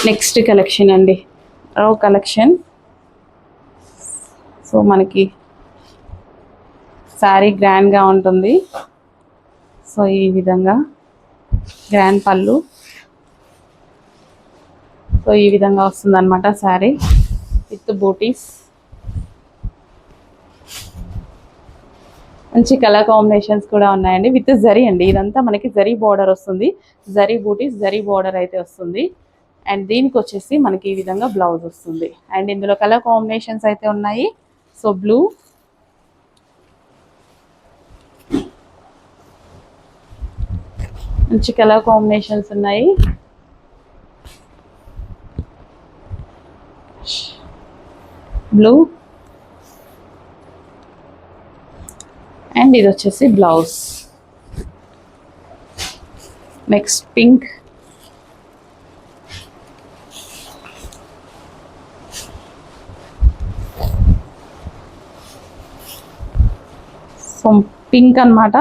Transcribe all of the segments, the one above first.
Next collection అండి, రో collection. So మనకి శారీ గ్రాండ్గా ఉంటుంది. సో ఈ విధంగా గ్రాండ్ పళ్ళు, సో ఈ విధంగా వస్తుంది అనమాట శారీ విత్ బూటీస్. మంచి కలర్ కాంబినేషన్స్ కూడా ఉన్నాయండి విత్ జరీ అండి. ఇదంతా మనకి జరీ బార్డర్ వస్తుంది, జరీ బూటీస్, జరీ బార్డర్ అయితే వస్తుంది. అండ్ దీనికి వచ్చేసి మనకి ఈ విధంగా బ్లౌజ్ వస్తుంది. అండ్ ఇందులో కలర్ కాంబినేషన్స్ అయితే ఉన్నాయి. సో బ్లూ, మంచి కలర్ కాంబినేషన్స్ ఉన్నాయి. బ్లూ అండ్ ఇది వచ్చేసి blouse. Next pink, so pink అన్నమాట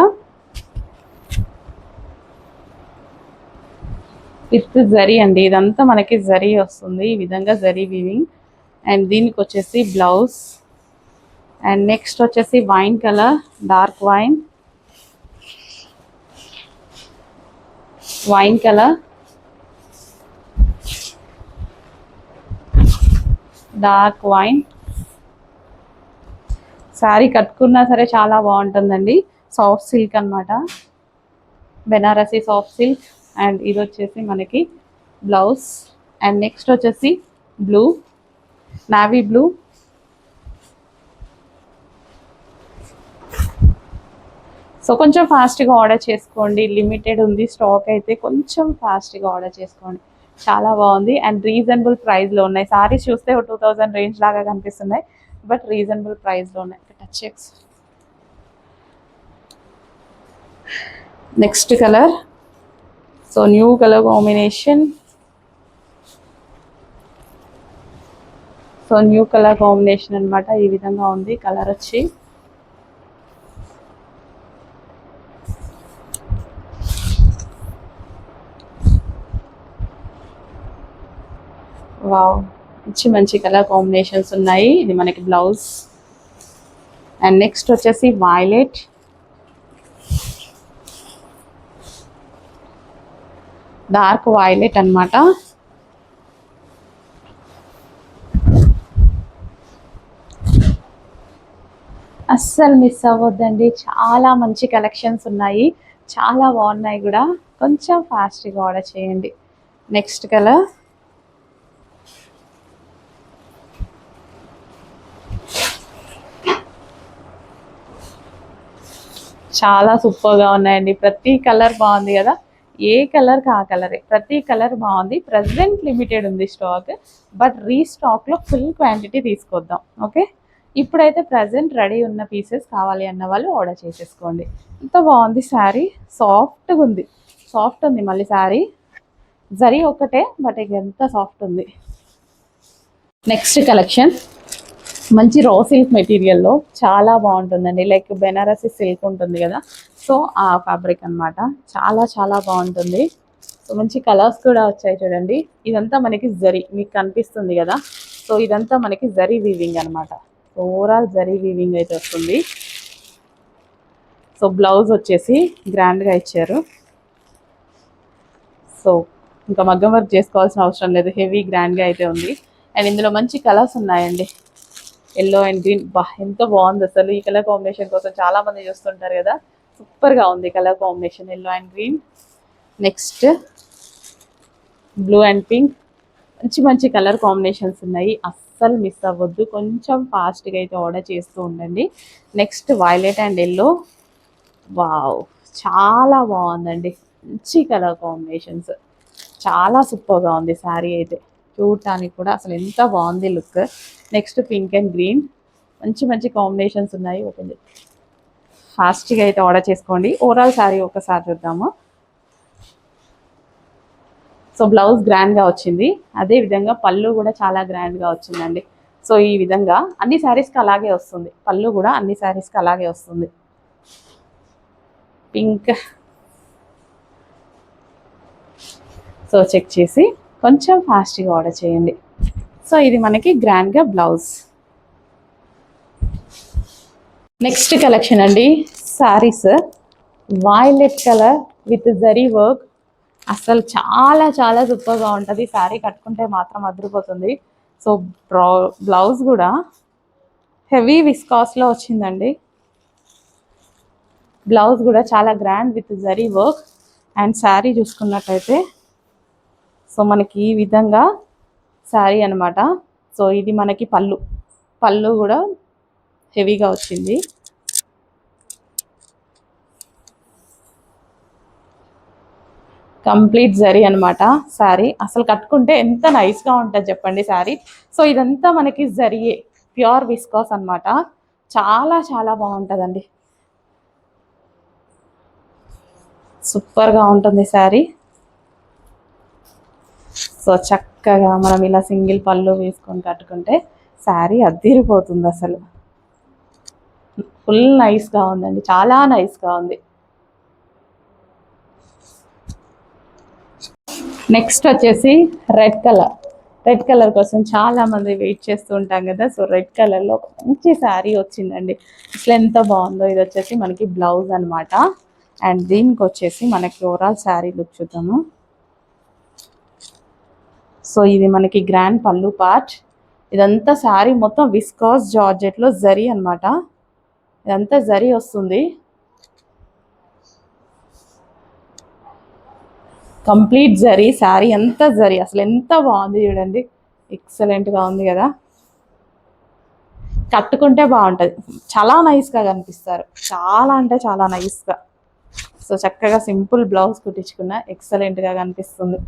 విత్ జరీ అండి. ఇదంతా మనకి జరీ వస్తుంది, ఈ విధంగా జరీ వీవింగ్. అండ్ దీనికి వచ్చేసి బ్లౌజ్. అండ్ నెక్స్ట్ వచ్చేసి wine colour, dark wine, wine colour, dark wine. Sari కట్టుకున్నా సరే చాలా బాగుంటుందండి. సాఫ్ట్ సిల్క్ అన్నమాట, బెనారసీ సాఫ్ట్ సిల్క్. అండ్ ఇది వచ్చేసి మనకి బ్లౌజ్. అండ్ నెక్స్ట్ వచ్చేసి బ్లూ, నావీ బ్లూ. సో కొంచెం ఫాస్ట్గా ఆర్డర్ చేసుకోండి, లిమిటెడ్ ఉంది స్టాక్ అయితే, కొంచెం ఫాస్ట్గా ఆర్డర్ చేసుకోండి. చాలా బాగుంది అండ్ రీజనబుల్ ప్రైస్లో ఉన్నాయి. సారీస్ చూస్తే 2000 రేంజ్ లాగా కనిపిస్తున్నాయి, బట్ రీజనబుల్ ప్రైస్లో ఉన్నాయి. Touch checks. Next colour, so new colour combination. So new colour combination అనమాట, ఈ విధంగా ఉంది కలర్ వచ్చి. వావ్, మంచి మంచి కలర్ కాంబినేషన్స్ ఉన్నాయి. ఇది మనకి బ్లౌజ్. అండ్ నెక్స్ట్ వచ్చేసి వైలెట్, డార్క్ వైలెట్ అన్నమాట. అస్సలు మిస్ అవ్వద్దండి, చాలా మంచి కలెక్షన్స్ ఉన్నాయి, చాలా బాగున్నాయి కూడా. కొంచెం ఫాస్ట్గా ఆర్డర్ చేయండి. నెక్స్ట్ కలర్, చాలా సూపర్గా ఉన్నాయండి. ప్రతి కలర్ బాగుంది కదా, ఏ కలర్కి ఆ కలరే, ప్రతి కలర్ బాగుంది. ప్రజెంట్ లిమిటెడ్ ఉంది స్టాక్, బట్ రీస్టాక్లో ఫుల్ క్వాంటిటీ తీసుకొద్దాం. ఓకే, ఇప్పుడైతే ప్రజెంట్ రెడీ ఉన్న పీసెస్ కావాలి అన్న వాళ్ళు ఆర్డర్ చేసేసుకోండి. ఎంత బాగుంది శారీ, సాఫ్ట్గా ఉంది, సాఫ్ట్ ఉంది. మళ్ళీ శారీ జరీ ఒకటే, బట్ ఇక ఎంత సాఫ్ట్ ఉంది. నెక్స్ట్ కలెక్షన్ మంచి రా సిల్క్ మెటీరియల్లో చాలా బాగుంటుందండి. లైక్ బెనారసీ సిల్క్ ఉంటుంది కదా, సో ఆ ఫ్యాబ్రిక్ అనమాట. చాలా చాలా బాగుంటుంది. సో మంచి కలర్స్ కూడా వచ్చాయి చూడండి. ఇదంతా మనకి జరీ, మీకు కనిపిస్తుంది కదా. సో ఇదంతా మనకి జరీ వీవింగ్ అనమాట. ఓవరాల్ జరీ వీవింగ్ అయితే వస్తుంది. సో బ్లౌజ్ వచ్చేసి గ్రాండ్గా ఇచ్చారు. సో ఇంకా మగ్గం వర్క్ చేసుకోవాల్సిన అవసరం లేదు, హెవీ గ్రాండ్గా అయితే ఉంది. అండ్ ఇందులో మంచి కలర్స్ ఉన్నాయండి, ఎల్లో అండ్ గ్రీన్. బా ఎంత బాగుంది అసలు. ఈ కలర్ కాంబినేషన్ కోసం చాలా మంది చూస్తుంటారు కదా, సూపర్గా ఉంది colour combination, yellow and green. Next blue and pink. మంచి మంచి కలర్ కాంబినేషన్స్ ఉన్నాయి, అస్సలు మిస్ అవ్వద్దు. కొంచెం ఫాస్ట్గా అయితే ఆర్డర్ చేస్తూ ఉండండి. Next violet and yellow. Wow, చాలా బాగుందండి, మంచి కలర్ కాంబినేషన్స్, చాలా సూపర్గా ఉంది శారీ అయితే. చూడటానికి కూడా అసలు ఎంత బాగుంది look. Next pink and green. మంచి మంచి కాంబినేషన్స్ ఉన్నాయి. ఓపెన్ ఫాస్ట్గా అయితే ఆర్డర్ చేసుకోండి. ఓవరాల్ శారీ ఒకసారి చూద్దాము. సో బ్లౌజ్ గ్రాండ్గా వచ్చింది, అదేవిధంగా పళ్ళు కూడా చాలా గ్రాండ్గా వచ్చిందండి. సో ఈ విధంగా అన్ని శారీస్కి అలాగే వస్తుంది, పళ్ళు కూడా అన్ని శారీస్కి అలాగే వస్తుంది. పింక్. సో చెక్ చేసి కొంచెం ఫాస్ట్గా ఆర్డర్ చేయండి. సో ఇది మనకి గ్రాండ్గా బ్లౌజ్. నెక్స్ట్ కలెక్షన్ అండి, saris violet colour with zari work. అసలు చాలా చాలా సూపర్గా ఉంటుంది. శారీ కట్టుకుంటే మాత్రం అదిరిపోతుంది. సో బ్లౌజ్ కూడా హెవీ విస్కాస్లో వచ్చిందండి. బ్లౌజ్ కూడా చాలా grand with zari work. And sari చూసుకున్నట్టయితే సో మనకి ఈ విధంగా శారీ అనమాట. సో ఇది మనకి పళ్ళు కూడా హెవీగా వచ్చింది. కంప్లీట్ జరీ అనమాట శారీ. అసలు కట్టుకుంటే ఎంత నైస్గా ఉంటుంది చెప్పండి శారీ. సో ఇదంతా మనకి జరీయే, ప్యూర్ విస్కాస్ అనమాట. చాలా చాలా బాగుంటుందండి, సూపర్గా ఉంటుంది శారీ. సో చక్కగా మనం ఇలా సింగిల్ పళ్ళు వేసుకొని కట్టుకుంటే శారీ అద్దిరిపోతుంది. అసలు ఫుల్ నైస్గా ఉందండి, చాలా నైస్గా ఉంది. నెక్స్ట్ వచ్చేసి రెడ్ కలర్ కోసం చాలా మంది వెయిట్ చేస్తూ ఉంటాం కదా. సో రెడ్ కలర్లో మంచి శారీ వచ్చిందండి. అసలు ఎంత బాగుందో. ఇది వచ్చేసి మనకి బ్లౌజ్ అనమాట. అండ్ దీనికి వచ్చేసి మనకి ఓవరాల్ శారీ లుక్ చూద్దాము. సో ఇది మనకి గ్రాండ్ పళ్ళు పార్ట్. ఇదంతా శారీ మొత్తం విస్కాస్ జార్జెట్లో జరీ అనమాట. ఇదంతా జరీ వస్తుంది. కంప్లీట్ జరీ శారీ అంతా జరీ. అసలు ఎంత బాగుంది చూడండి, ఎక్సలెంట్గా ఉంది కదా. కట్టుకుంటే బాగుంటుంది, చాలా నైస్గా కనిపిస్తారు. చాలా అంటే చాలా నైస్గా. సో చక్కగా సింపుల్ బ్లౌజ్ కుట్టించుకున్న ఎక్సలెంట్గా కనిపిస్తుంది.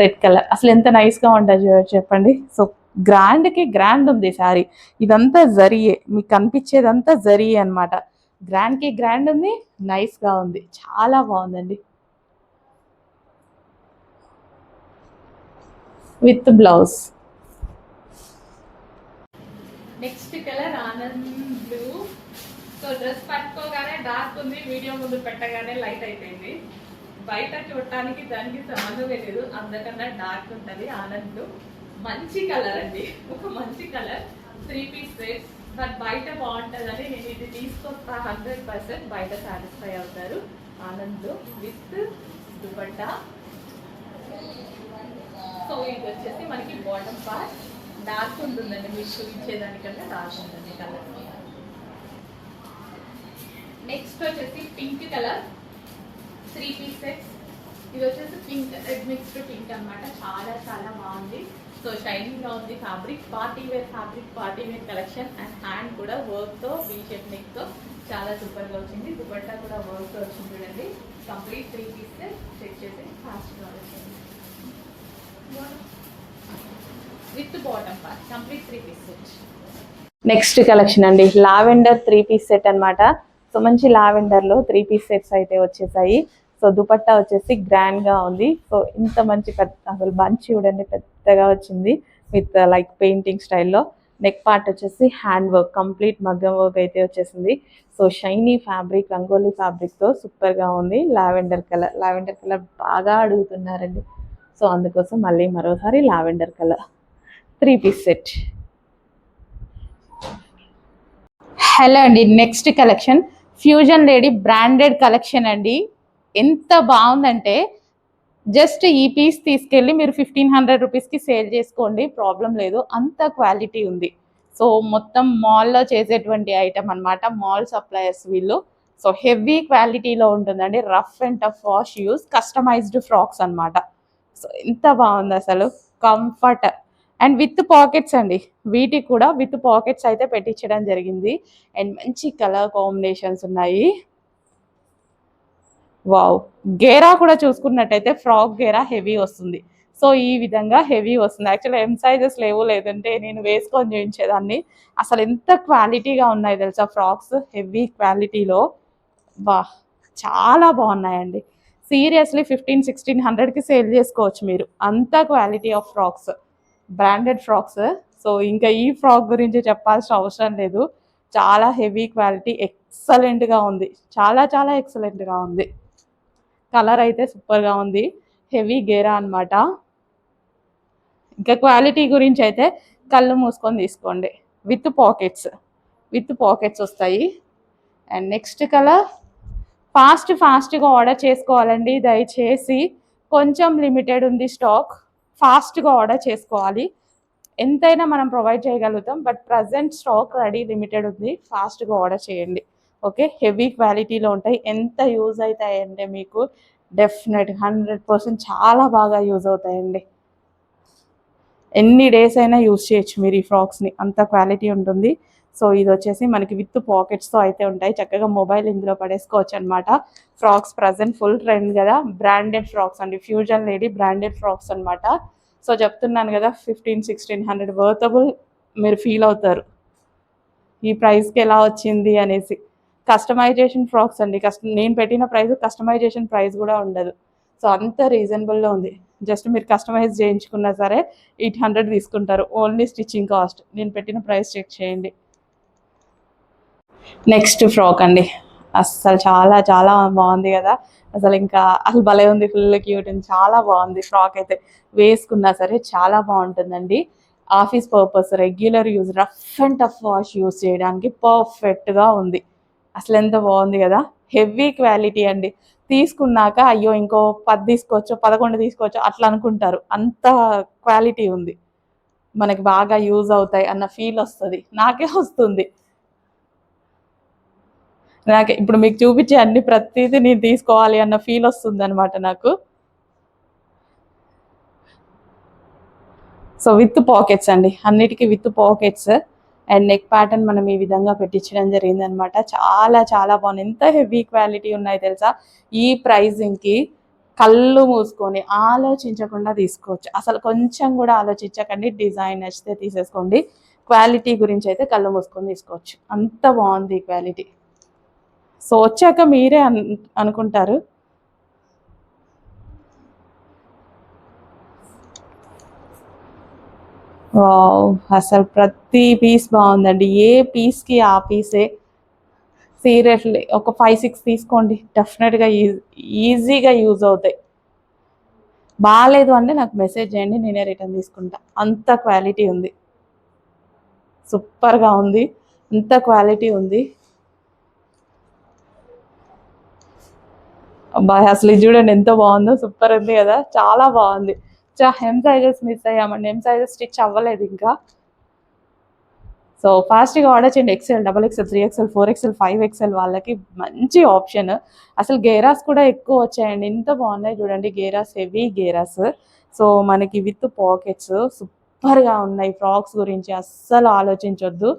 రెడ్ కలర్ అసలు ఎంత నైస్గా ఉంటుంది చెప్పండి. సో గ్రాండ్కి గ్రాండ్ ఉంది శారీ. ఇదంతా జరీయే, మీకు కనిపించేదంతా జరీయే అనమాట. గ్రాండ్కి గ్రాండ్ ఉంది, నైస్గా ఉంది, చాలా బాగుందండి. With blouse. Next colour Anand blue. So dress పట్టుకోగానే డార్క్ ఉంది, వీడియో ముందు పెట్టగానే లైట్ అయిపోయింది. బయట చూడటానికి దానికి సంబంధం లేదు, అందకన్నా డార్క్ ఉంటుంది. ఆనంద్ బ్లూ మంచి కలర్ అండి, ఒక మంచి కలర్. 3 piece set. బట్ బయట బాగుంటుందని నేను ఇది తీసుకొస్తా. 100% బయట సాటిస్ఫై అవుతారు. Anand blue with dupatta. So ఇది వచ్చేసి మనకి బాటమ్ పార్ట్ డార్క్ ఉంటుందండి, మీకు చూపించేదానికంటే డార్క్ ఉంటుంది కలర్. నెక్స్ట్ వచ్చేసి పింక్ కలర్ 3 పీస్ సెట్స్. ఇది వచ్చేసి పింక్ రెడ్ మిక్స్డ్ పింక్ అనమాట. చాలా చాలా బాగుంది. సో షైనింగ్ గా ఉంది fabric. Party wear collection. And hand కూడా వర్క్ తో వీ షేప్ నెక్ తో చాలా సూపర్ గా వచ్చింది. దుపట్టా కూడా వర్క్ తో వచ్చింది చూడండి. Complete 3 piece set. చెక్ చేసి ఫాస్ట్ గా వచ్చింది with bottom part. Complete 3 piece set. Next collection అండి, లావెండర్ 3 పీస్ సెట్ అనమాట. సో మంచి లావెండర్లో 3 పీస్ సెట్స్ అయితే వచ్చేసాయి. సో దుపట్టా వచ్చేసి గ్రాండ్గా ఉంది. సో ఇంత మంచి అసలు బంచ్ చూడండి, పెద్దగా వచ్చింది విత్ లైక్ పెయింటింగ్ స్టైల్లో. నెక్ పార్ట్ వచ్చేసి హ్యాండ్ వర్క్, కంప్లీట్ మగ్గం వర్క్ అయితే వచ్చేసింది. సో షైనీ ఫ్యాబ్రిక్, రంగోలీ ఫ్యాబ్రిక్తో సూపర్గా ఉంది. లావెండర్ కలర్ బాగా అడుగుతున్నారండి. సో అందుకోసం మళ్ళీ మరోసారి lavender colour 3 piece set. Hello అండి, next collection fusion lady branded collection అండి. ఎంత బాగుందంటే జస్ట్ ఈ పీస్ తీసుకెళ్ళి మీరు 1500 రూపీస్కి సేల్ చేసుకోండి, ప్రాబ్లం లేదు. అంత క్వాలిటీ ఉంది. సో మొత్తం మాల్లో చేసేటువంటి ఐటమ్ అనమాట. మాల్ సప్లయర్స్ వీళ్ళు. సో హెవీ క్వాలిటీలో ఉంటుందండి. Rough and tough wash use, customized frocks అనమాట. సో ఎంత బాగుంది అసలు, కంఫర్ట్. అండ్ విత్ పాకెట్స్ అండి, వీటికి కూడా విత్ పాకెట్స్ అయితే పెట్టించడం జరిగింది. అండ్ మంచి కలర్ కాంబినేషన్స్ ఉన్నాయి. వావ్. గేరా కూడా చూసుకున్నట్టయితే ఫ్రాక్ గేరా హెవీ వస్తుంది. సో ఈ విధంగా హెవీ వస్తుంది. యాక్చువల్లీ ఎం సైజెస్ లేవు, లేదంటే నేను వేసుకొని చూపించేదాన్ని. అసలు ఎంత క్వాలిటీగా ఉన్నాయి తెలుసా ఫ్రాక్స్, హెవీ క్వాలిటీలో. వా, చాలా బాగున్నాయండి. సీరియస్లీ 1500-1600కి సేల్ చేసుకోవచ్చు మీరు, అంత quality of frocks, branded frocks. So ఇంకా ఈ ఫ్రాక్ గురించి చెప్పాల్సిన అవసరం లేదు. చాలా హెవీ క్వాలిటీ, ఎక్సలెంట్గా ఉంది, చాలా చాలా ఎక్సలెంట్గా ఉంది. కలర్ అయితే సూపర్గా ఉంది, హెవీ గేరా అనమాట. ఇంకా క్వాలిటీ గురించి అయితే కళ్ళు మూసుకొని తీసుకోండి. విత్ పాకెట్స్ వస్తాయి. అండ్ నెక్స్ట్ కలర్, ఫాస్ట్గా ఆర్డర్ చేసుకోవాలండి దయచేసి. కొంచెం లిమిటెడ్ ఉంది స్టాక్, ఫాస్ట్గా ఆర్డర్ చేసుకోవాలి. ఎంతైనా మనం ప్రొవైడ్ చేయగలుగుతాం, but present stock ready limited ఉంది, ఫాస్ట్గా ఆర్డర్ చేయండి. ఓకే, హెవీ క్వాలిటీలో ఉంటాయి. ఎంత యూజ్ అవుతాయంటే మీకు డెఫినెట్ 100% చాలా బాగా యూజ్ అవుతాయండి. ఎన్ని డేస్ అయినా యూజ్ చేయొచ్చు మీరు ఈ ఫ్రాక్స్ని, అంత క్వాలిటీ ఉంటుంది. సో ఇది వచ్చేసి మనకి విత్ పాకెట్స్తో అయితే ఉంటాయి. చక్కగా మొబైల్ ఇందులో పడేసుకోవచ్చు అనమాట. ఫ్రాక్స్ ప్రజెంట్ ఫుల్ ట్రెండ్ కదా, బ్రాండెడ్ ఫ్రాక్స్ అండి, ఫ్యూజన్ లేడీ బ్రాండెడ్ ఫ్రాక్స్ అనమాట. సో చెప్తున్నాను కదా, 1500-1600 వర్తబుల్ మీరు ఫీల్ అవుతారు ఈ ప్రైస్కి ఎలా వచ్చింది అనేసి. కస్టమైజేషన్ ఫ్రాక్స్ అండి, నేను పెట్టిన ప్రైస్ కస్టమైజేషన్ ప్రైస్ కూడా ఉండదు. సో అంత రీజనబుల్లో ఉంది. జస్ట్ మీరు కస్టమైజ్ చేయించుకున్నా సరే 800 తీసుకుంటారు, ఓన్లీ స్టిచ్చింగ్ కాస్ట్. నేను పెట్టిన ప్రైస్ చెక్ చేయండి. నెక్స్ట్ ఫ్రాక్ అండి, అస్సలు చాలా చాలా బాగుంది కదా, అసలు భలే ఉంది, ఫుల్ క్యూట్ ఉంది, చాలా బాగుంది ఫ్రాక్ అయితే. వేసుకున్నా సరే చాలా బాగుంటుందండి. Office purpose, regular use, rough and tough wash use చేయడానికి పర్ఫెక్ట్గా ఉంది. అసలు ఎంత బాగుంది కదా, హెవీ క్వాలిటీ అండి. తీసుకున్నాక అయ్యో ఇంకో 10 తీసుకోవచ్చు, 11 తీసుకోవచ్చు అట్లా అనుకుంటారు, అంత క్వాలిటీ ఉంది. మనకి బాగా యూజ్ అవుతాయి అన్న ఫీల్ వస్తుంది, నాకే వస్తుంది. నాకు ఇప్పుడు మీకు చూపించే అన్ని ప్రతిదీ నేను తీసుకోవాలి అన్న ఫీల్ వస్తుంది అనమాట నాకు. సో విత్ పాకెట్స్ అండి, అన్నిటికీ with pockets. And neck pattern మనం ఈ విధంగా పెట్టించడం జరిగింది అనమాట. చాలా చాలా బాగుంది. ఎంత హెవీ క్వాలిటీ ఉన్నాయి తెలుసా. ఈ ప్రైజింగ్కి కళ్ళు మూసుకొని ఆలోచించకుండా తీసుకోవచ్చు, అసలు కొంచెం కూడా ఆలోచించకండి. డిజైన్ నచ్చితే తీసేసుకోండి, క్వాలిటీ గురించి అయితే కళ్ళు మూసుకొని తీసుకోవచ్చు, అంత బాగుంది ఈ క్వాలిటీ. సో వచ్చాక మీరే అనుకుంటారు. అసలు ప్రతి పీస్ బాగుందండి, ఏ పీస్కి ఆ పీసే. సీరియస్లీ ఒక 5-6 తీసుకోండి, డెఫినెట్గా ఈజీగా యూజ్ అవుతాయి. బాగాలేదు అంటే నాకు మెసేజ్ చేయండి, నేనే రిటర్న్ తీసుకుంటా, అంత క్వాలిటీ ఉంది, సూపర్గా ఉంది, అంత క్వాలిటీ ఉంది. అబ్బాయి అసలు ఇది చూడండి ఎంత బాగుందో, సూపర్ ఉంది కదా, చాలా బాగుంది. హెమ్ సైజెస్ మిస్ అయ్యామండి, హెమ్ సైజెస్ స్టిచ్ అవ్వలేదు ఇంకా. సో ఫాస్ట్గా ఆర్డర్ చేయండి. XL, XXL, 3XL, 4XL, 5XL వాళ్ళకి మంచి ఆప్షన్. అసలు గేరాస్ కూడా ఎక్కువ వచ్చాయండి, ఎంత బాగున్నాయి చూడండి గేరాస్, హెవీ గేరాస్. సో మనకి విత్ పాకెట్స్ సూపర్గా ఉన్నాయి. ఫ్రాక్స్ గురించి అస్సలు ఆలోచించొద్దు,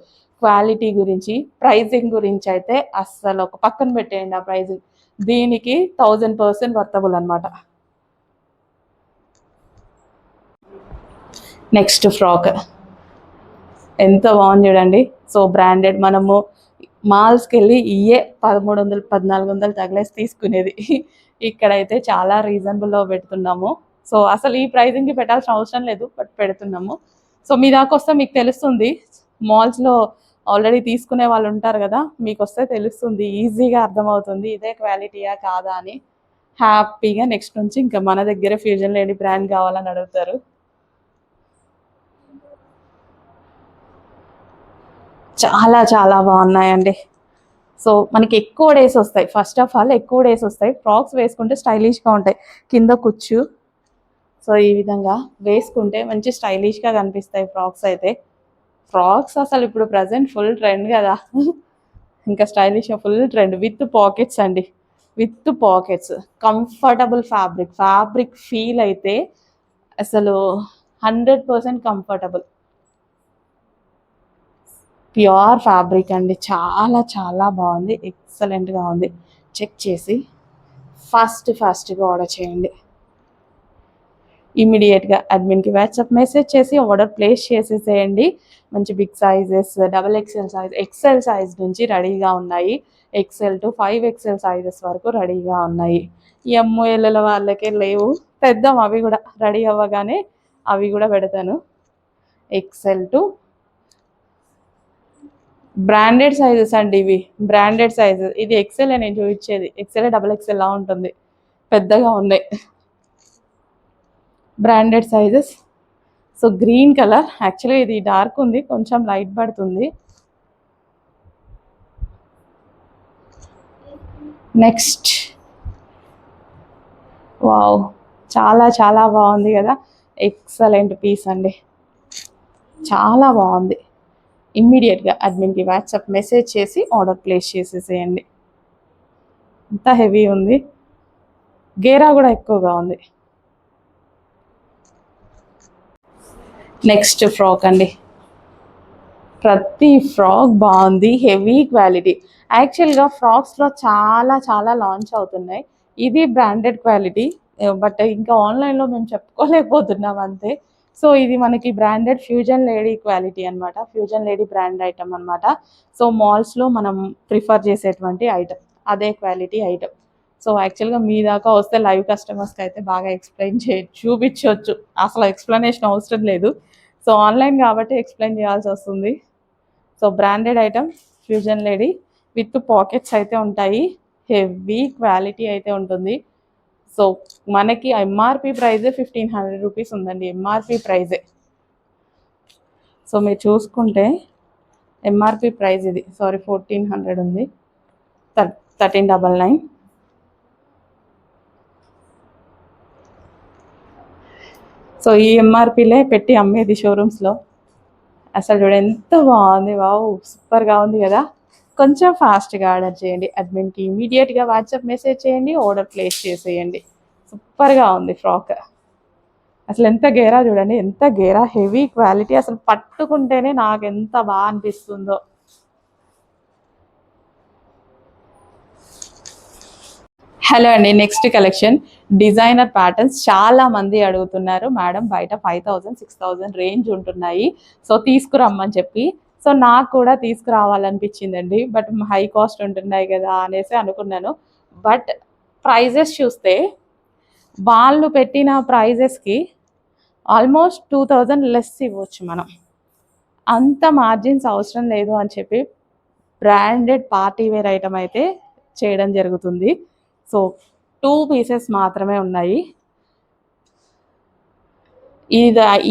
క్వాలిటీ గురించి, ప్రైజింగ్ గురించి అయితే అస్సలు ఒక పక్కన పెట్టేయండి. ఆ ప్రైజింగ్ దీనికి 1000% వర్తబుల్ అనమాట. నెక్స్ట్ ఫ్రాక్ ఎంత బాగుంది చూడండి. సో బ్రాండెడ్, మనము మాల్స్కి వెళ్ళి ఇయే 1300-1400 తగిలేసి తీసుకునేది, ఇక్కడైతే చాలా రీజనబుల్లో పెడుతున్నాము. సో అసలు ఈ ప్రైజింగ్కి పెట్టాల్సిన అవసరం లేదు, బట్ పెడుతున్నాము. సో మీ దాకా వస్తే మీకు తెలుస్తుంది, మాల్స్లో ఆల్రెడీ తీసుకునే వాళ్ళు ఉంటారు కదా, మీకు వస్తే తెలుస్తుంది, ఈజీగా అర్థమవుతుంది ఇదే క్వాలిటీయా కాదా అని. హ్యాపీగా నెక్స్ట్ నుంచి ఇంకా మన దగ్గరే ఫ్యూజన్ లేడీ బ్రాండ్ కావాలని అడుగుతారు. చాలా చాలా బాగున్నాయండి. సో మనకి ఎక్కువ డేస్ వస్తాయి, ఫస్ట్ ఆఫ్ ఆల్ ఎక్కువ డేస్ వస్తాయి. ఫ్రాక్స్ వేసుకుంటే స్టైలిష్గా ఉంటాయి, కింద కుచ్చు. సో ఈ విధంగా వేసుకుంటే మంచి స్టైలిష్గా కనిపిస్తాయి ఫ్రాక్స్ అయితే. ఫ్రాక్స్ అసలు ఇప్పుడు ప్రజెంట్ ఫుల్ ట్రెండ్ కదా, ఇంకా స్టైలిష్గా ఫుల్ ట్రెండ్. విత్ పాకెట్స్ అండి, with pockets, comfortable fabric feel అయితే అసలు 100% కంఫర్టబుల్, ప్యూర్ ఫ్యాబ్రిక్ అండి, చాలా చాలా బాగుంది, ఎక్సలెంట్గా ఉంది. చెక్ చేసి ఫాస్ట్గా ఆర్డర్ చేయండి. ఇమీడియట్గా అడ్మిన్కి వాట్సాప్ మెసేజ్ చేసి ఆర్డర్ ప్లేస్ చేసేసేయండి. మంచి big sizes, XXL size, XL size నుంచి రెడీగా ఉన్నాయి. XL to 5XL సైజెస్ వరకు రెడీగా ఉన్నాయి. ML వాళ్ళకే లేవు, పెద్దాం అవి కూడా రెడీ అవ్వగానే అవి కూడా పెడతాను. XL to బ్రాండెడ్ సైజెస్ అండి, ఇవి బ్రాండెడ్ సైజెస్. ఇది XL నేను చూపించేది, XL XXL లా ఉంటుంది. పెద్దగా ఉన్నాయి, branded sizes. So green colour, యాక్చువల్గా ఇది డార్క్ ఉంది, కొంచెం లైట్ పడుతుంది. నెక్స్ట్, వావ్, చాలా చాలా బాగుంది కదా, ఎక్సలెంట్ పీస్ అండి, చాలా బాగుంది. ఇమ్మీడియట్గా అడ్మిన్కి వాట్సాప్ మెసేజ్ చేసి ఆర్డర్ ప్లేస్ చేసేసేయండి. అంత హెవీ ఉంది, గేరా కూడా ఎక్కువగా ఉంది. నెక్స్ట్ ఫ్రాక్ అండి, ప్రతి ఫ్రాక్ బాగుంది, హెవీ క్వాలిటీ. యాక్చువల్గా ఫ్రాక్స్లో చాలా చాలా లాంచ్ అవుతున్నాయి, ఇది బ్రాండెడ్ క్వాలిటీ, బట్ ఇంకా ఆన్లైన్లో మేము చెప్పుకోలేకపోతున్నాం అంతే. సో ఇది మనకి బ్రాండెడ్ ఫ్యూజన్ లేడీ క్వాలిటీ అనమాట, ఫ్యూజన్ లేడీ బ్రాండ్ ఐటమ్ అనమాట. సో మాల్స్లో మనం ప్రిఫర్ చేసేటువంటి ఐటమ్, అదే క్వాలిటీ ఐటమ్. సో యాక్చువల్గా మీ దాకా వస్తే లైవ్ కస్టమర్స్కి అయితే బాగా ఎక్స్ప్లెయిన్ చూపించవచ్చు, అసలు ఎక్స్ప్లెనేషన్ అవసరం లేదు. సో ఆన్లైన్ కాబట్టి ఎక్స్ప్లెయిన్ చేయాల్సి వస్తుంది. So branded item, fusion lady with pockets అయితే ఉంటాయి, హెవీ క్వాలిటీ అయితే ఉంటుంది. సో మనకి ఎంఆర్పి ప్రైజే 1500 రూపీస్ ఉందండి, ఎంఆర్పి ప్రైజే. సో మీరు చూసుకుంటే ఎంఆర్పి ప్రైజ్ ఇది, సారీ 1400 ఉంది, 1399. సో ఈ ఎంఆర్పీలే పెట్టి అమ్మేది షోరూమ్స్లో. అసలు చూడ ఎంత బాగుంది, వావ్, సూపర్గా ఉంది కదా. కొంచెం ఫాస్ట్గా ఆర్డర్ చేయండి, అడ్మిన్కి ఇమీడియట్గా వాట్సాప్ మెసేజ్ చేయండి, ఆర్డర్ ప్లేస్ చేసేయండి. సూపర్గా ఉంది ఫ్రాక్, అసలు ఎంత గేరా చూడండి, ఎంత గేరా, హెవీ క్వాలిటీ, అసలు పట్టుకుంటేనే నాకు ఎంత బాగా అనిపిస్తుందో. హలో అండి, నెక్స్ట్ కలెక్షన్ డిజైనర్ ప్యాటర్న్స్. చాలా మంది అడుగుతున్నారు మేడం, బయట 5000 6000 రేంజ్ ఉంటున్నాయి, సో తీసుకురమ్మని చెప్పి. సో నాకు కూడా తీసుకురావాలనిపించిందండి, బట్ హై కాస్ట్ ఉంటున్నాయి కదా అనేసి అనుకున్నాను. బట్ ప్రైజెస్ చూస్తే వాళ్ళు పెట్టిన ప్రైజెస్కి ఆల్మోస్ట్ 2000 లెస్ ఇవ్వచ్చు మనం, అంత మార్జిన్స్ అవసరం లేదు అని చెప్పి బ్రాండెడ్ పార్టీ వేర్ ఐటమ్ అయితే చేయడం జరుగుతుంది. సో 2 పీసెస్ మాత్రమే ఉన్నాయి.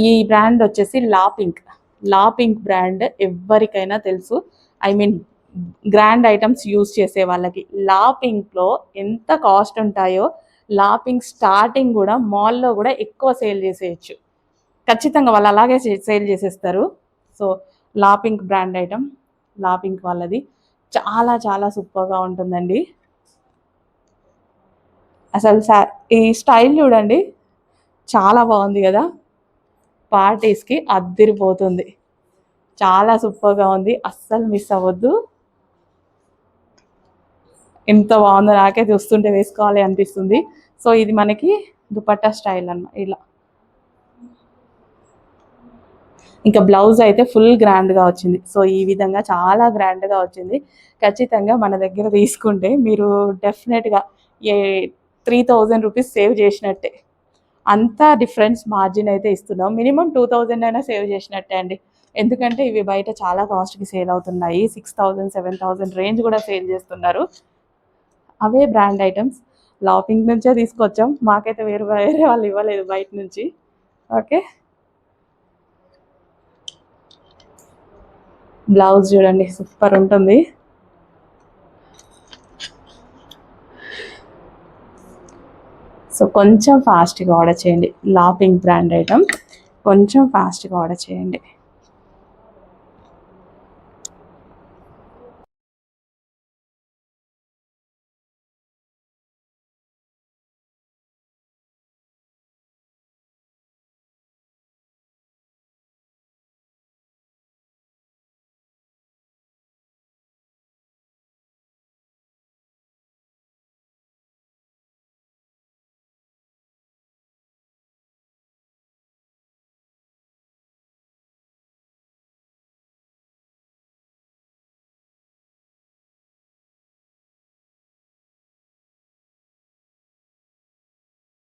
ఈ బ్రాండ్ వచ్చేసి లా పింక్ బ్రాండ్, ఎవరికైనా తెలుసు. I mean grand items use చేసే వాళ్ళకి లా పింక్లో ఎంత కాస్ట్ ఉంటాయో, లా పింక్ స్టార్టింగ్ కూడా మాల్లో కూడా ఎక్కువ సేల్ చేసేయచ్చు, ఖచ్చితంగా వాళ్ళు అలాగే సేల్ చేసేస్తారు. సో లా పింక్ బ్రాండ్ ఐటమ్, లా పింక్ వాళ్ళది చాలా చాలా సూపర్గా ఉంటుందండి. అసలు ఈ స్టైల్ చూడండి, చాలా బాగుంది కదా, పార్టీస్కి అద్దిరిపోతుంది, చాలా సూపర్గా ఉంది, అస్సలు మిస్ అవ్వద్దు. ఎంత బాగుందో, నాకే చూస్తుంటే వేసుకోవాలి అనిపిస్తుంది. సో ఇది మనకి దుపట్టా స్టైల్ అన్నమాట, ఇలా. ఇంకా బ్లౌజ్ అయితే ఫుల్ గ్రాండ్గా వచ్చింది. సో ఈ విధంగా చాలా గ్రాండ్గా వచ్చింది. ఖచ్చితంగా మన దగ్గర తీసుకుంటే మీరు డెఫినెట్గా 3000 రూపీస్ సేవ్ చేసినట్టే, అంత డిఫరెన్స్ మార్జిన్ అయితే ఇస్తున్నాం. మినిమం 2000 అయినా సేవ్ చేసినట్టే అండి, ఎందుకంటే ఇవి బయట చాలా కాస్ట్కి సేల్ అవుతున్నాయి, 6000 7000 రేంజ్ కూడా సేల్ చేస్తున్నారు. అవే బ్రాండ్ ఐటమ్స్ లా పింక్ నుంచే తీసుకొచ్చాం, మాకైతే వేరే వాళ్ళు ఇవ్వలేదు బయట నుంచి. ఓకే, బ్లౌజ్ చూడండి, సూపర్ ఉంటుంది. సో కొంచెం ఫాస్ట్గా ఆర్డర్ చేయండి, లా పింక్ బ్రాండ్ ఐటమ్, కొంచెం ఫాస్ట్గా ఆర్డర్ చేయండి.